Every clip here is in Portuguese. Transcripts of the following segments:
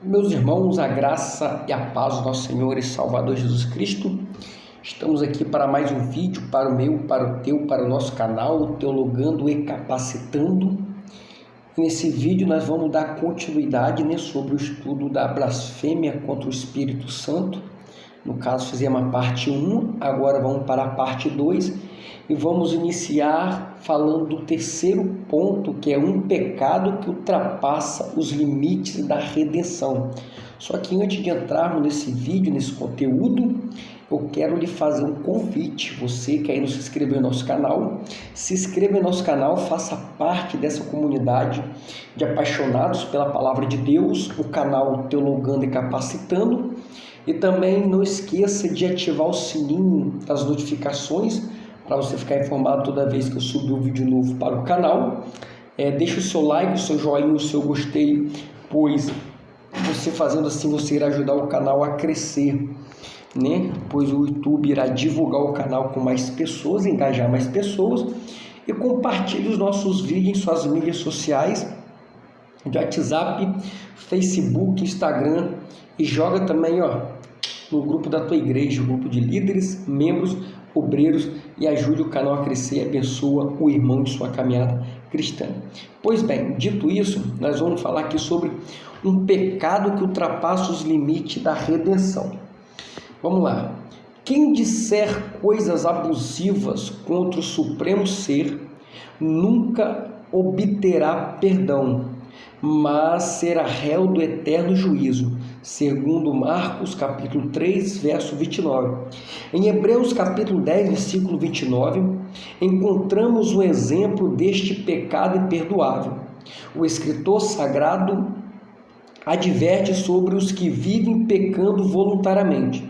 Meus irmãos, a graça e a paz do nosso Senhor e Salvador Jesus Cristo. Estamos aqui para mais um vídeo, para o meu, para o teu, para o nosso canal, Teologando e Capacitando. Nesse vídeo nós vamos dar continuidade sobre o estudo da blasfêmia contra o Espírito Santo. No caso, fizemos a parte 1, agora vamos para a parte 2 e vamos iniciar falando do terceiro ponto, que é um pecado que ultrapassa os limites da redenção. Só que antes de entrarmos nesse vídeo, nesse conteúdo, eu quero lhe fazer um convite. Você que ainda não se inscreveu no nosso canal, se inscreva no nosso canal, faça parte dessa comunidade de apaixonados pela Palavra de Deus, o canal Teologando e Capacitando. E também não esqueça de ativar o sininho das notificações para você ficar informado toda vez que eu subir um vídeo novo para o canal. Deixe o seu like, o seu joinha, o seu gostei, pois você fazendo assim você irá ajudar o canal a crescer, né? Pois o YouTube irá divulgar o canal com mais pessoas, engajar mais pessoas. E compartilhe os nossos vídeos em suas mídias sociais, de WhatsApp, Facebook, Instagram, e joga também no grupo da tua igreja, o grupo de líderes, membros, obreiros, e ajude o canal a crescer e abençoa o irmão de sua caminhada cristã. Pois bem, dito isso, nós vamos falar aqui sobre um pecado que ultrapassa os limites da redenção. Vamos lá. Quem disser coisas abusivas contra o Supremo Ser nunca obterá perdão, mas será réu do eterno juízo, segundo Marcos capítulo 3, verso 29. Em Hebreus capítulo 10, versículo 29, encontramos um exemplo deste pecado imperdoável. O escritor sagrado adverte sobre os que vivem pecando voluntariamente.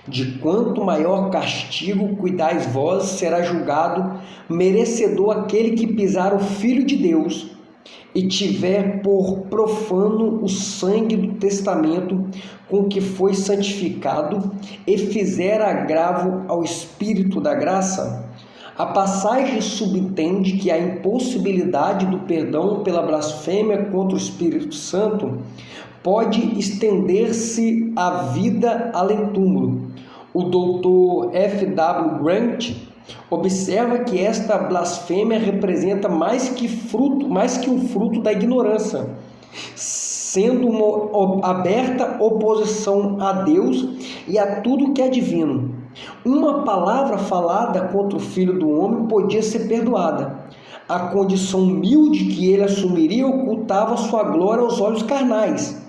De quanto maior castigo cuidais vós, será julgado merecedor aquele que pisar o Filho de Deus e tiver por profano o sangue do testamento com que foi santificado e fizer agravo ao Espírito da graça. A passagem subentende que a impossibilidade do perdão pela blasfêmia contra o Espírito Santo pode estender-se à vida além-túmulo. O Dr. F.W. Grant observa que esta blasfêmia representa mais que um fruto da ignorância, sendo uma aberta oposição a Deus e a tudo que é divino. Uma palavra falada contra o Filho do Homem podia ser perdoada. A condição humilde que ele assumiria ocultava sua glória aos olhos carnais.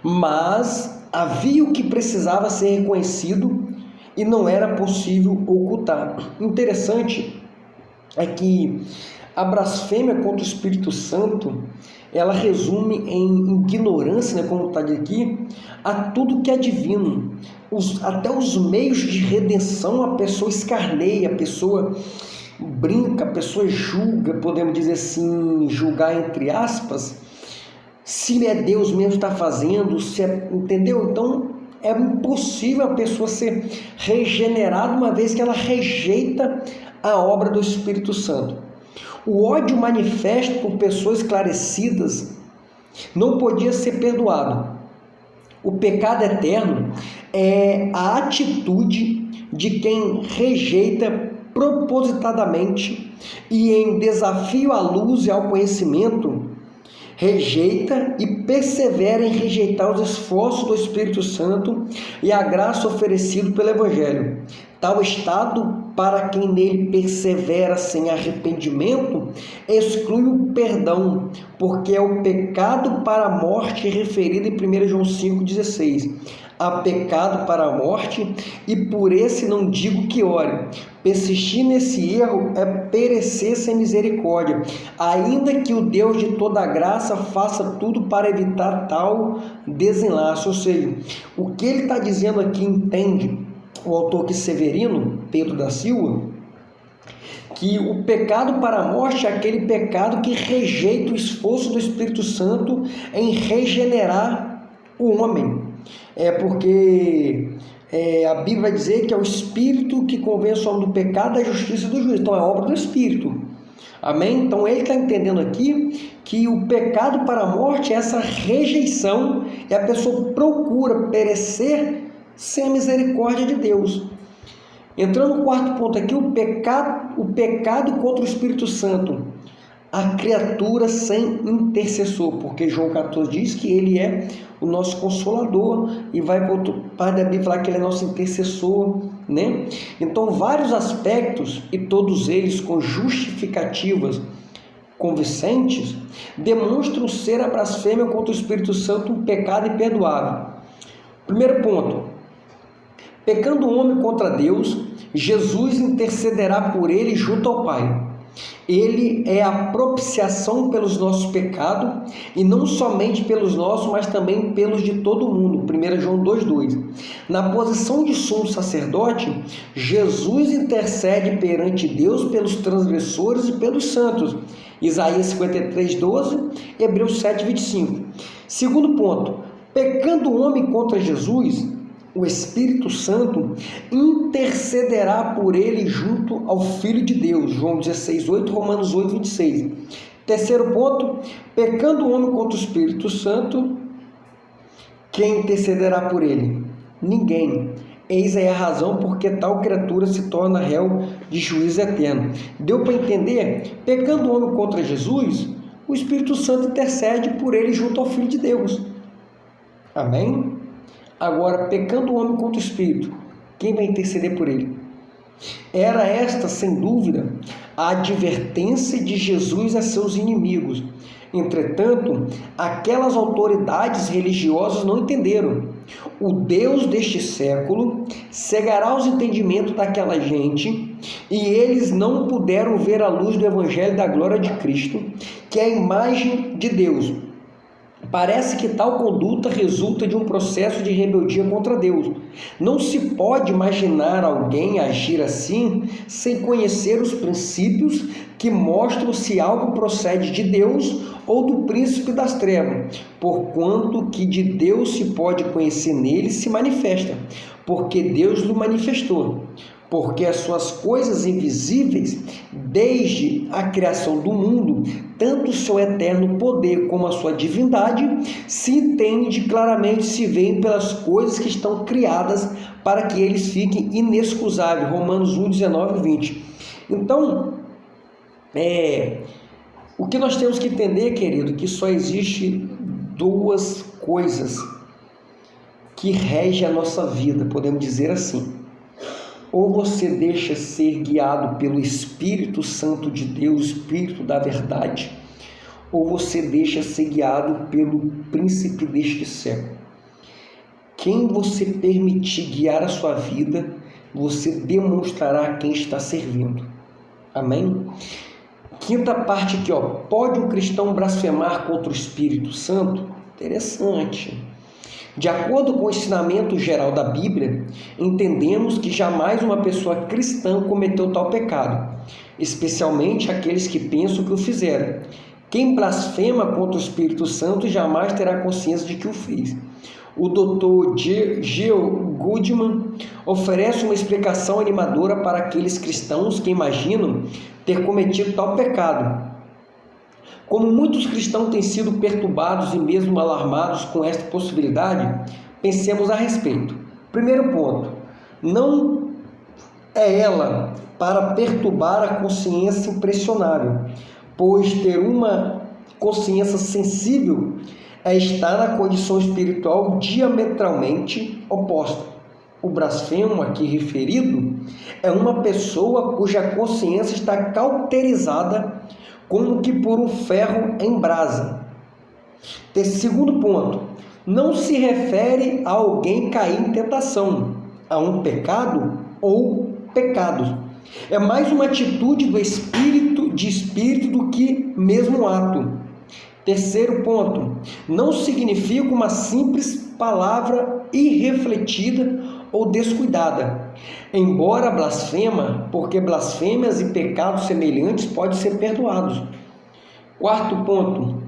Mas havia o que precisava ser reconhecido e não era possível ocultar. Interessante é que a blasfêmia contra o Espírito Santo, ela resume em ignorância, como está aqui, a tudo que é divino. Até os meios de redenção a pessoa escarneia, a pessoa brinca, a pessoa julga, podemos dizer assim, julgar entre aspas, se é Deus mesmo que está fazendo, entendeu? Então, é impossível a pessoa ser regenerada uma vez que ela rejeita a obra do Espírito Santo. O ódio manifesto por pessoas esclarecidas não podia ser perdoado. O pecado eterno é a atitude de quem rejeita propositadamente e em desafio à luz e ao conhecimento, rejeita e persevera em rejeitar os esforços do Espírito Santo e a graça oferecida pelo Evangelho. Tal estado, para quem nele persevera sem arrependimento, exclui o perdão, porque é o pecado para a morte referido em 1 João 5,16. Há pecado para a morte, e por esse não digo que ore. Persistir nesse erro é perecer sem misericórdia, ainda que o Deus de toda graça faça tudo para evitar tal desenlace. Ou seja, o que ele está dizendo aqui, entende o autor aqui Severino, Pedro da Silva, que o pecado para a morte é aquele pecado que rejeita o esforço do Espírito Santo em regenerar o homem. Porque a Bíblia vai dizer que é o Espírito que convence o homem do pecado, da justiça e do juízo. Então é obra do Espírito. Amém? Então ele está entendendo aqui que o pecado para a morte é essa rejeição e a pessoa procura perecer sem a misericórdia de Deus. Entrando no quarto ponto aqui, o pecado contra o Espírito Santo. A criatura sem intercessor, porque João 14 diz que ele é o nosso consolador, e vai para outro parte da Bíblia falar que ele é nosso intercessor, né? Então, vários aspectos, e todos eles com justificativas convincentes, demonstram ser a blasfêmia contra o Espírito Santo um pecado imperdoável. Primeiro ponto: pecando o homem contra Deus, Jesus intercederá por ele junto ao Pai. Ele é a propiciação pelos nossos pecados, e não somente pelos nossos, mas também pelos de todo mundo. 1 João 2,2. Na posição de sumo sacerdote, Jesus intercede perante Deus pelos transgressores e pelos santos. Isaías 53,12, Hebreus 7,25. Segundo ponto: pecando o homem contra Jesus, o Espírito Santo intercederá por ele junto ao Filho de Deus. João 16,8, Romanos 8,26. Terceiro ponto: pecando o homem contra o Espírito Santo, quem intercederá por ele? Ninguém. Eis aí a razão porque tal criatura se torna réu de juízo eterno. Deu para entender? Pecando o homem contra Jesus, o Espírito Santo intercede por ele junto ao Filho de Deus. Amém? Agora, pecando o homem contra o Espírito, quem vai interceder por ele? Era esta, sem dúvida, a advertência de Jesus a seus inimigos. Entretanto, aquelas autoridades religiosas não entenderam. O Deus deste século cegará os entendimentos daquela gente, e eles não puderam ver a luz do Evangelho da glória de Cristo, que é a imagem de Deus. Parece que tal conduta resulta de um processo de rebeldia contra Deus. Não se pode imaginar alguém agir assim sem conhecer os princípios que mostram se algo procede de Deus ou do príncipe das trevas, porquanto que de Deus se pode conhecer nele se manifesta, porque Deus lhe manifestou. Porque as suas coisas invisíveis, desde a criação do mundo, tanto o seu eterno poder como a sua divindade, se entende claramente, se veem pelas coisas que estão criadas, para que eles fiquem inexcusáveis. Romanos 1, 19 e 20. Então, o que nós temos que entender, querido, que só existe duas coisas que regem a nossa vida, podemos dizer assim. Ou você deixa ser guiado pelo Espírito Santo de Deus, Espírito da verdade, ou você deixa ser guiado pelo príncipe deste século. Quem você permitir guiar a sua vida, você demonstrará a quem está servindo. Amém? Quinta parte aqui, pode um cristão blasfemar contra o Espírito Santo? Interessante. De acordo com o ensinamento geral da Bíblia, entendemos que jamais uma pessoa cristã cometeu tal pecado, especialmente aqueles que pensam que o fizeram. Quem blasfema contra o Espírito Santo jamais terá consciência de que o fez. O Dr. G. Goodman oferece uma explicação animadora para aqueles cristãos que imaginam ter cometido tal pecado. Como muitos cristãos têm sido perturbados e mesmo alarmados com esta possibilidade, pensemos a respeito. Primeiro ponto: não é ela para perturbar a consciência impressionável, pois ter uma consciência sensível é estar na condição espiritual diametralmente oposta. O blasfemo aqui referido é uma pessoa cuja consciência está cauterizada como que por um ferro em brasa. Segundo ponto: não se refere a alguém cair em tentação, a um pecado ou pecados. É mais uma atitude do espírito do que mesmo um ato. Terceiro ponto: não significa uma simples palavra irrefletida ou descuidada, embora blasfema, porque blasfêmias e pecados semelhantes podem ser perdoados. Quarto ponto: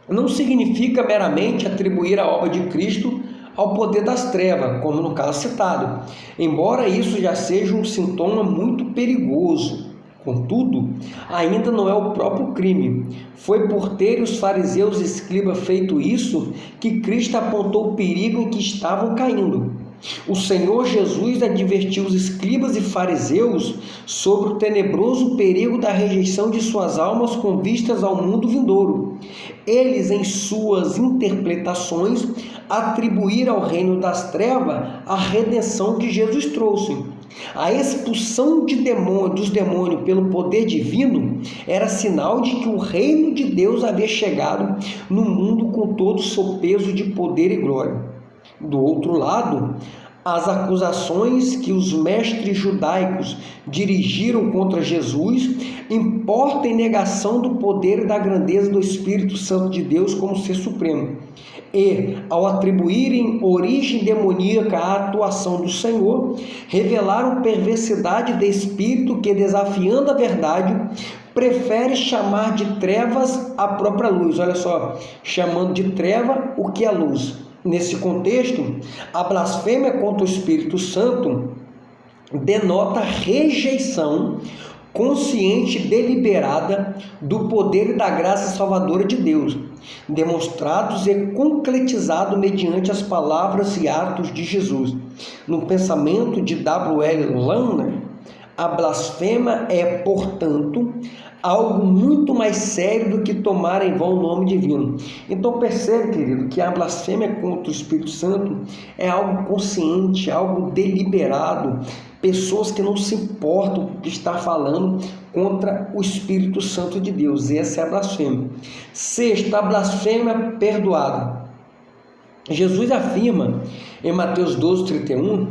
não significa meramente atribuir a obra de Cristo ao poder das trevas, como no caso citado, embora isso já seja um sintoma muito perigoso, Contudo, ainda não é o próprio crime. Foi por terem os fariseus e escribas feito isso que Cristo apontou o perigo em que estavam caindo. O Senhor Jesus advertiu os escribas e fariseus sobre o tenebroso perigo da rejeição de suas almas com vistas ao mundo vindouro. Eles, em suas interpretações, atribuíram ao reino das trevas a redenção que Jesus trouxe. A expulsão dos demônios pelo poder divino era sinal de que o reino de Deus havia chegado no mundo com todo o seu peso de poder e glória. Do outro lado, as acusações que os mestres judaicos dirigiram contra Jesus importam em negação do poder e da grandeza do Espírito Santo de Deus como ser supremo. E, ao atribuírem origem demoníaca à atuação do Senhor, revelaram perversidade de espírito que, desafiando a verdade, prefere chamar de trevas a própria luz. Olha só, chamando de treva o que é luz. Nesse contexto, a blasfêmia contra o Espírito Santo denota rejeição consciente e deliberada do poder e da graça salvadora de Deus, demonstrados e concretizados mediante as palavras e atos de Jesus. No pensamento de W.L. Lanner, a blasfêmia é, portanto, algo muito mais sério do que tomar em vão o nome divino. Então percebe, querido, que a blasfêmia contra o Espírito Santo é algo consciente, algo deliberado. Pessoas que não se importam de estar falando contra o Espírito Santo de Deus. Essa é a blasfêmia. Sexto, a blasfêmia perdoada. Jesus afirma em Mateus 12:31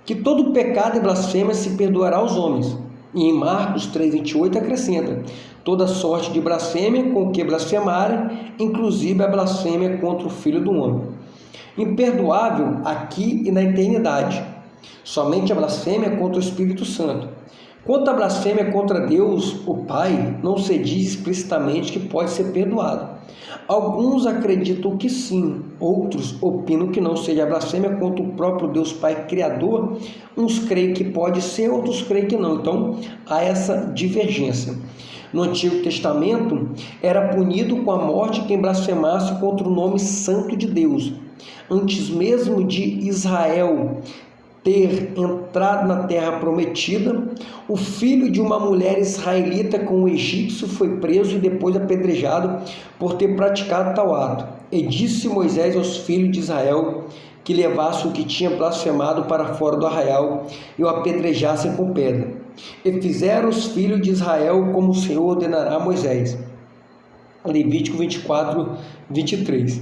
que todo pecado e blasfêmia se perdoará aos homens. E em Marcos 3:28 acrescenta: toda sorte de blasfêmia com que blasfemarem, inclusive a blasfêmia contra o Filho do Homem. Imperdoável aqui e na eternidade. Somente a blasfêmia contra o Espírito Santo. Quanto à blasfêmia contra Deus, o Pai, não se diz explicitamente que pode ser perdoado. Alguns acreditam que sim, outros opinam que não seja a blasfêmia contra o próprio Deus Pai Criador. Uns creem que pode ser, outros creem que não. Então, há essa divergência. No Antigo Testamento, era punido com a morte quem blasfemasse contra o nome santo de Deus. Antes mesmo de Israel ter entrado na terra prometida, o filho de uma mulher israelita com um egípcio foi preso e depois apedrejado por ter praticado tal ato. E disse Moisés aos filhos de Israel que levasse o que tinha blasfemado para fora do arraial e o apedrejassem com pedra. E fizeram os filhos de Israel como o Senhor ordenará a Moisés. Levítico 24:23.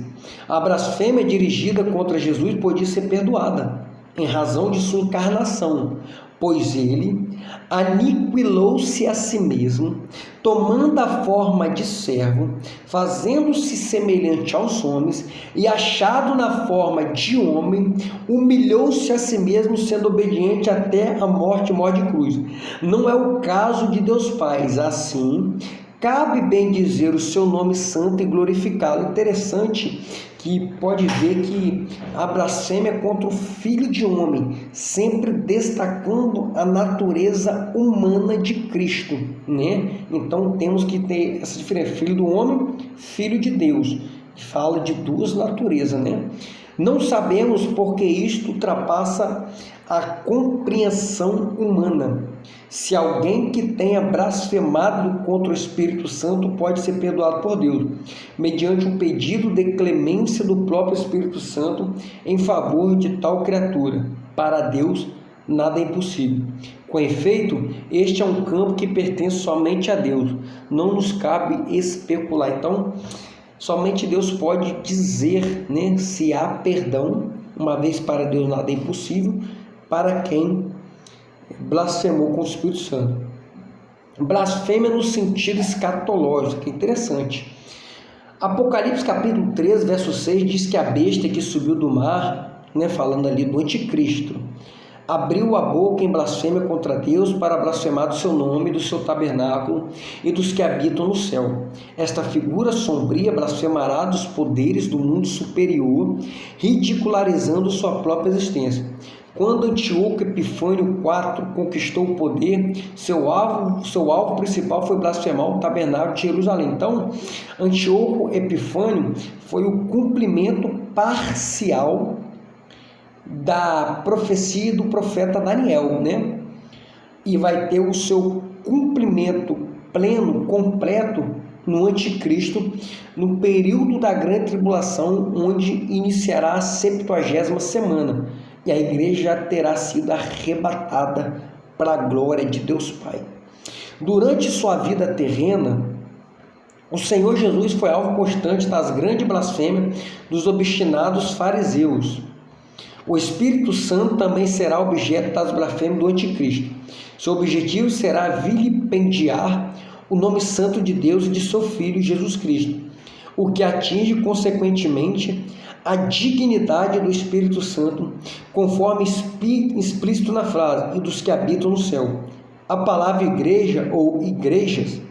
A blasfêmia dirigida contra Jesus podia ser perdoada em razão de sua encarnação, pois ele aniquilou-se a si mesmo, tomando a forma de servo, fazendo-se semelhante aos homens, e achado na forma de homem, humilhou-se a si mesmo, sendo obediente até a morte de cruz. Não é o caso de Deus Pai, assim, cabe bem dizer o seu nome santo e glorificá-lo. Interessante que pode ver que a blasfêmia é contra o Filho de Homem, sempre destacando a natureza humana de Cristo, né? Então temos que ter essa diferença, Filho do Homem, Filho de Deus, que fala de duas naturezas, né? Não sabemos porque isto ultrapassa a compreensão humana. Se alguém que tenha blasfemado contra o Espírito Santo pode ser perdoado por Deus, mediante um pedido de clemência do próprio Espírito Santo em favor de tal criatura. Para Deus, nada é impossível. Com efeito, este é um campo que pertence somente a Deus. Não nos cabe especular. Então, somente Deus pode dizer, né, se há perdão, uma vez para Deus nada é impossível, para quem blasfemou com o Espírito Santo. Blasfêmia no sentido escatológico, que é interessante. Apocalipse capítulo 13, verso 6, diz que a besta que subiu do mar, né, falando ali do anticristo, abriu a boca em blasfêmia contra Deus para blasfemar do seu nome, do seu tabernáculo e dos que habitam no céu. Esta figura sombria blasfemará dos poderes do mundo superior, ridicularizando sua própria existência. Quando Antíoco Epifânio IV conquistou o poder, seu alvo principal foi blasfemar o tabernáculo de Jerusalém. Então, Antíoco Epifânio foi o cumprimento parcial da profecia do profeta Daniel, né? E vai ter o seu cumprimento pleno, completo, no anticristo, no período da grande tribulação, onde iniciará a 70ª semana, e a igreja já terá sido arrebatada para a glória de Deus Pai. Durante sua vida terrena, o Senhor Jesus foi alvo constante das grandes blasfêmias dos obstinados fariseus. O Espírito Santo também será objeto das blasfêmias do anticristo. Seu objetivo será vilipendiar o nome santo de Deus e de seu Filho Jesus Cristo, o que atinge consequentemente a dignidade do Espírito Santo, conforme explícito na frase, e dos que habitam no céu. A palavra igreja ou igrejas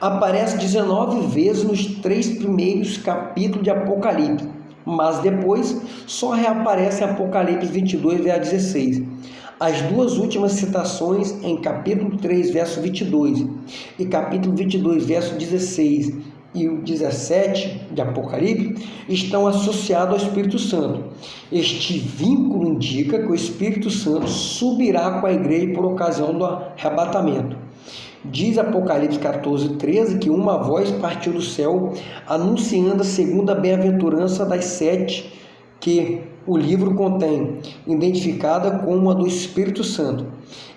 aparece 19 vezes nos 3 primeiros capítulos de Apocalipse, mas depois só reaparece em Apocalipse 22, verso 16. As duas últimas citações em capítulo 3, verso 22 e capítulo 22, verso 16 e o 17 de Apocalipse estão associados ao Espírito Santo. Este vínculo indica que o Espírito Santo subirá com a igreja por ocasião do arrebatamento. Diz Apocalipse 14, 13 que uma voz partiu do céu anunciando a segunda bem-aventurança das 7 que o livro contém, identificada como a do Espírito Santo.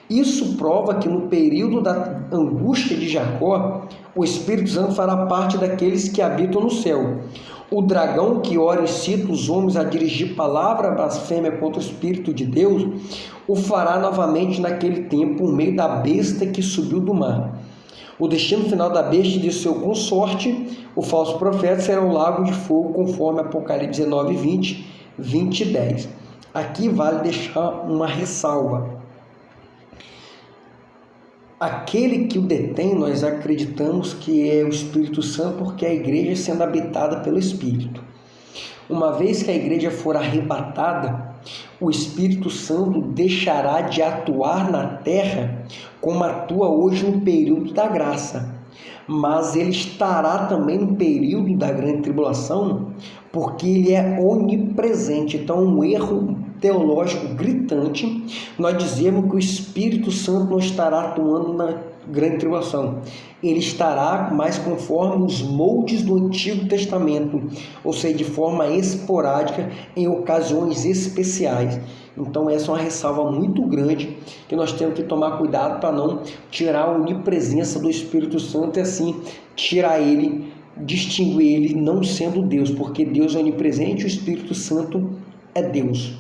Isso prova que no período da angústia de Jacó, o Espírito Santo fará parte daqueles que habitam no céu. O dragão que ora incita os homens a dirigir palavra blasfêmia contra o Espírito de Deus, o fará novamente naquele tempo, por meio da besta que subiu do mar. O destino final da besta e de seu consorte, o falso profeta, será o lago de fogo, conforme Apocalipse 19, 20 e 10. Aqui vale deixar uma ressalva. Aquele que o detém, nós acreditamos que é o Espírito Santo, porque a igreja sendo habitada pelo Espírito. Uma vez que a igreja for arrebatada, o Espírito Santo deixará de atuar na terra como atua hoje no período da graça, mas ele estará também no período da grande tribulação, porque ele é onipresente. Então, um erro teológico gritante nós dizemos que o Espírito Santo não estará atuando na grande tribulação. Ele estará mais conforme os moldes do Antigo Testamento, ou seja, de forma esporádica, em ocasiões especiais. Então essa é uma ressalva muito grande que nós temos que tomar cuidado para não tirar a onipresença do Espírito Santo e assim tirar ele, distinguir ele não sendo Deus, porque Deus é onipresente e o Espírito Santo é Deus.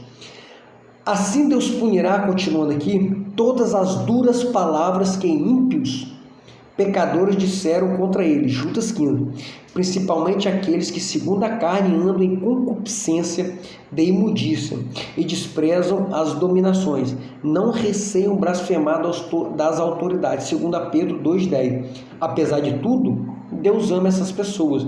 Assim Deus punirá, continuando aqui, todas as duras palavras que ímpios pecadores disseram contra ele, Judas 15, principalmente aqueles que segundo a carne andam em concupiscência de imundícia e desprezam as dominações, não receiam blasfemar das autoridades, segundo Pedro 2,10. Apesar de tudo, Deus ama essas pessoas,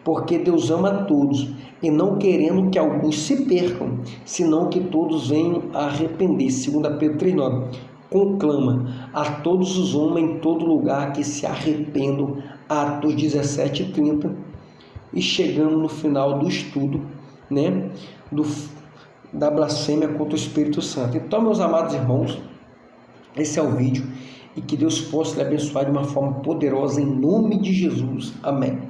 porque Deus ama a todos, e não querendo que alguns se percam, senão que todos venham a arrepender-se, segundo Pedro 3,9. Conclama a todos os homens em todo lugar que se arrependam, Atos 17 e 30, e chegamos no final do estudo, né, da blasfêmia contra o Espírito Santo. Então, meus amados irmãos, esse é o vídeo, e que Deus possa lhe abençoar de uma forma poderosa, em nome de Jesus. Amém.